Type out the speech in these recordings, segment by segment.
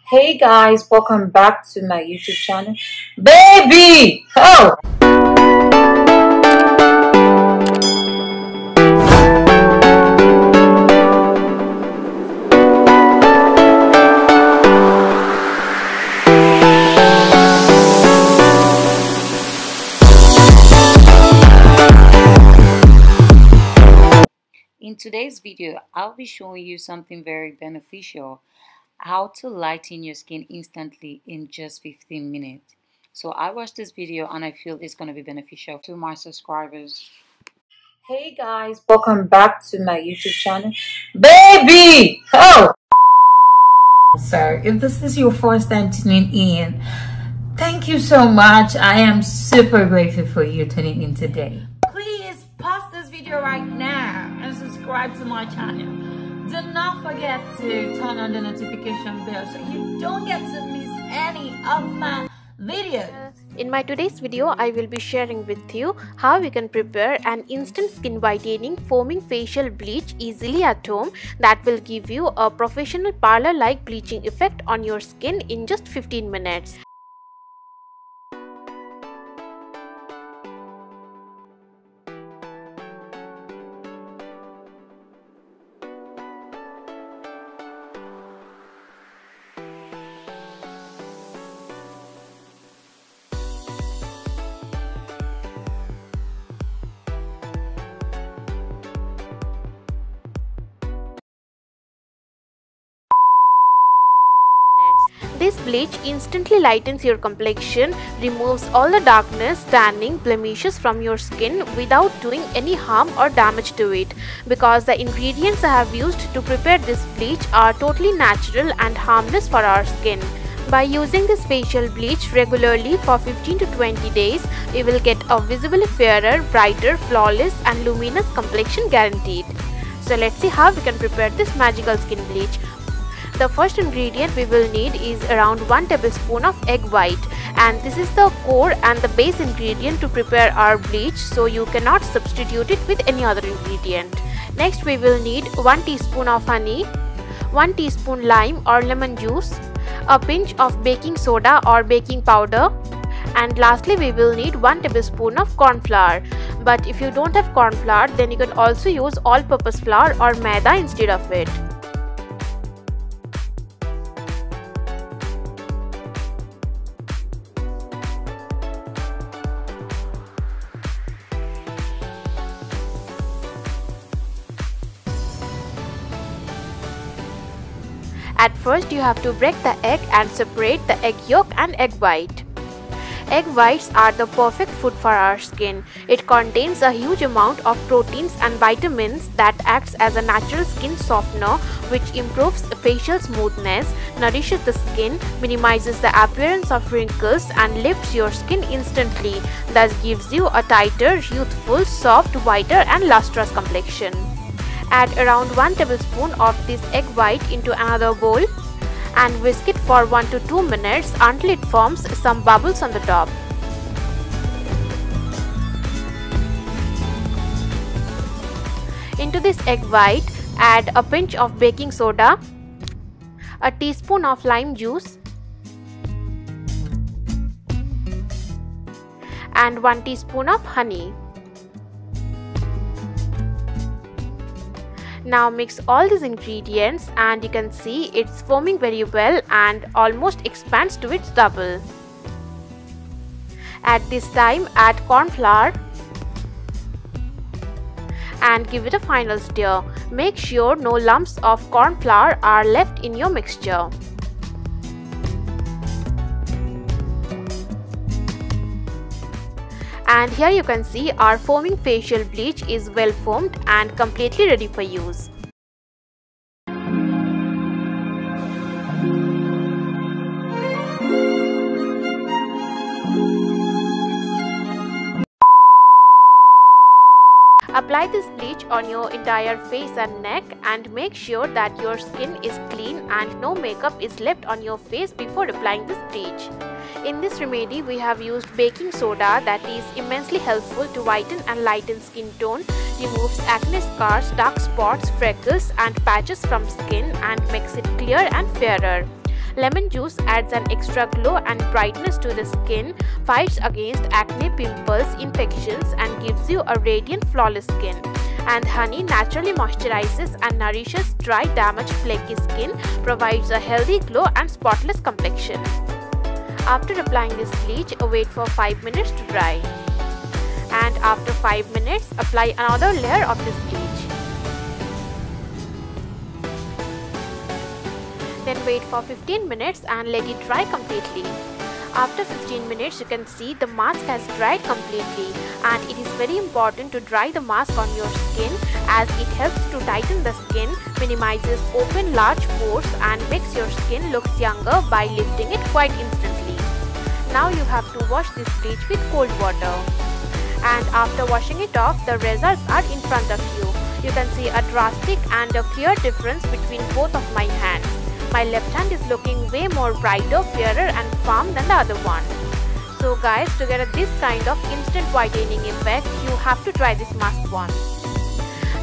Hey guys, welcome back to my YouTube channel. Baby! Oh! In today's video, I'll be showing you something very beneficial. How to lighten your skin instantly in just 15 minutes. So I watched this video and I feel it's going to be beneficial to my subscribers. Hey guys, welcome back to my YouTube channel. Baby! Oh! So if this is your first time tuning in, thank you so much. I am super grateful for you tuning in today. Please pause this video right now and subscribe to my channel. Do not forget to turn on the notification bell so you don't get to miss any of my videos. In my today's video, I will be sharing with you how you can prepare an instant skin whitening foaming facial bleach easily at home that will give you a professional parlor-like bleaching effect on your skin in just 15 minutes. This bleach instantly lightens your complexion, removes all the darkness, tanning, blemishes from your skin without doing any harm or damage to it, because the ingredients I have used to prepare this bleach are totally natural and harmless for our skin. By using this facial bleach regularly for 15 to 20 days, you will get a visibly fairer, brighter, flawless and luminous complexion guaranteed. So let's see how we can prepare this magical skin bleach. The first ingredient we will need is around 1 tablespoon of egg white, and this is the core and the base ingredient to prepare our bleach, so you cannot substitute it with any other ingredient. Next we will need 1 teaspoon of honey, 1 teaspoon lime or lemon juice, a pinch of baking soda or baking powder, and lastly we will need 1 tablespoon of corn flour. But if you don't have corn flour, then you can also use all-purpose flour or maida instead of it. At first, you have to break the egg and separate the egg yolk and egg white. Egg whites are the perfect food for our skin. It contains a huge amount of proteins and vitamins that acts as a natural skin softener, which improves facial smoothness, nourishes the skin, minimizes the appearance of wrinkles and lifts your skin instantly, thus gives you a tighter, youthful, soft, whiter and lustrous complexion. Add around 1 tablespoon of this egg white into another bowl and whisk it for 1 to 2 minutes until it forms some bubbles on the top. Into this egg white, add a pinch of baking soda, a teaspoon of lime juice and 1 teaspoon of honey. Now mix all these ingredients and you can see it's foaming very well and almost expands to its double. At this time, add corn flour and give it a final stir. Make sure no lumps of corn flour are left in your mixture. And here you can see our foaming facial bleach is well foamed and completely ready for use. Apply this bleach on your entire face and neck and make sure that your skin is clean and no makeup is left on your face before applying this bleach. In this remedy, we have used baking soda that is immensely helpful to whiten and lighten skin tone, removes acne scars, dark spots, freckles and patches from skin and makes it clear and fairer. Lemon juice adds an extra glow and brightness to the skin, fights against acne, pimples, infections, and gives you a radiant, flawless skin. And honey naturally moisturizes and nourishes dry, damaged, flaky skin, provides a healthy glow and spotless complexion. After applying this bleach, wait for 5 minutes to dry. And after 5 minutes, apply another layer of this bleach. Then wait for 15 minutes and let it dry completely. After 15 minutes, you can see the mask has dried completely, and it is very important to dry the mask on your skin as it helps to tighten the skin, minimizes open large pores, and makes your skin look younger by lifting it quite instantly. Now you have to wash this bleach with cold water. And after washing it off, the results are in front of you. You can see a drastic and a clear difference between both of my hands. My left hand is looking way more brighter, fairer and firm than the other one. So guys, to get this kind of instant whitening effect, you have to try this mask once.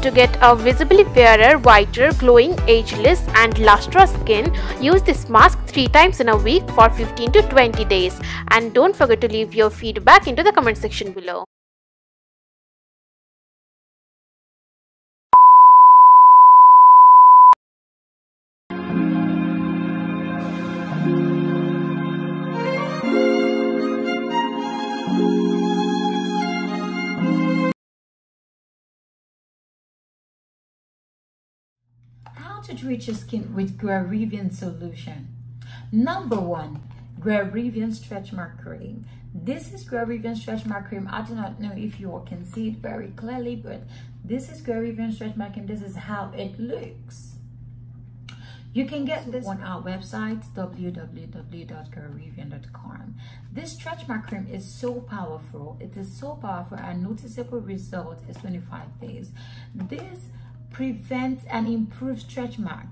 To get a visibly fairer, whiter, glowing, ageless and lustrous skin, use this mask 3 times in a week for 15 to 20 days. And don't forget to leave your feedback into the comment section below. How to treat your skin with Grerivian solution. Number 1, Grerivian stretch mark cream. This is Grerivian stretch mark cream. I do not know if you all can see it very clearly, but this is Grerivian stretch mark cream. This is how it looks. You can get this on our website, www.grerivian.com. This stretch mark cream is so powerful. It is so powerful, and noticeable result is 25 days. This prevents and improves stretch mark.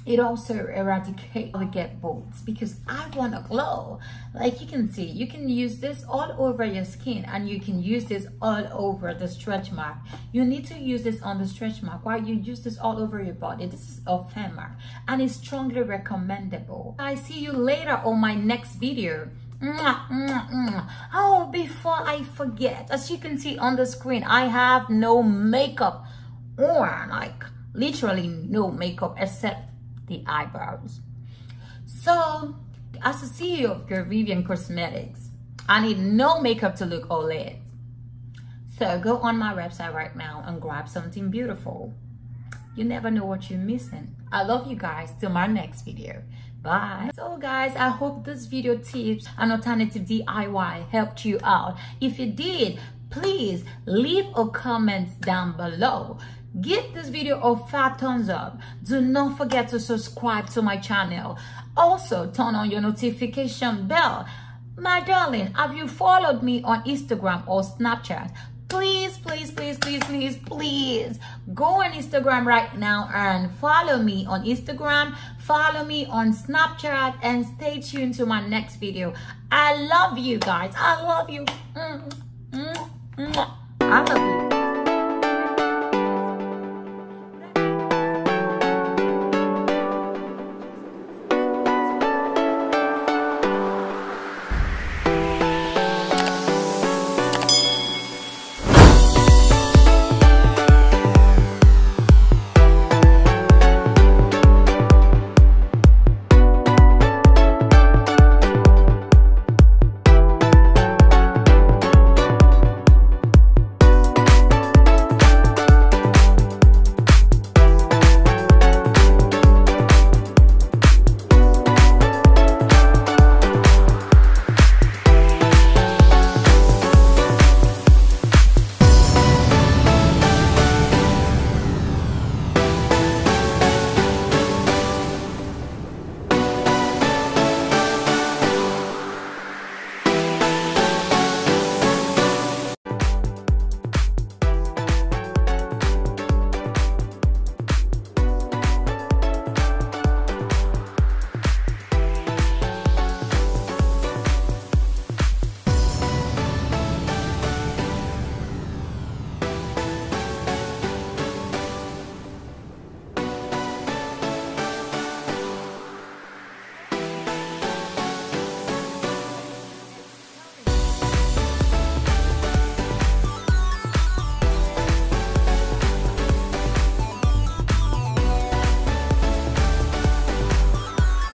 It also eradicates the get bolts, because I want to glow. Like you can see, you can use this all over your skin, and you can use this all over the stretch mark. You need to use this on the stretch mark while you use this all over your body. This is a fan mark, and it's strongly recommendable. I see you later on my next video. Oh, before I forget, as you can see on the screen, I have no makeup on, like literally no makeup except the eyebrows. So as a CEO of Grerivian Cosmetics, I need no makeup to look all lit. So go on my website right now and grab something beautiful. You never know what you're missing. I love you guys. Till my next video. Bye. So guys, I hope this video tips and alternative DIY helped you out. If you did, please leave a comment down below. Give this video a fat thumbs up. Do not forget to subscribe to my channel. Also, turn on your notification bell. My darling, have you followed me on Instagram or Snapchat? Please, please, please, please, please, please go on Instagram right now and follow me on Instagram. Follow me on Snapchat and stay tuned to my next video. I love you guys. I love you. I love you.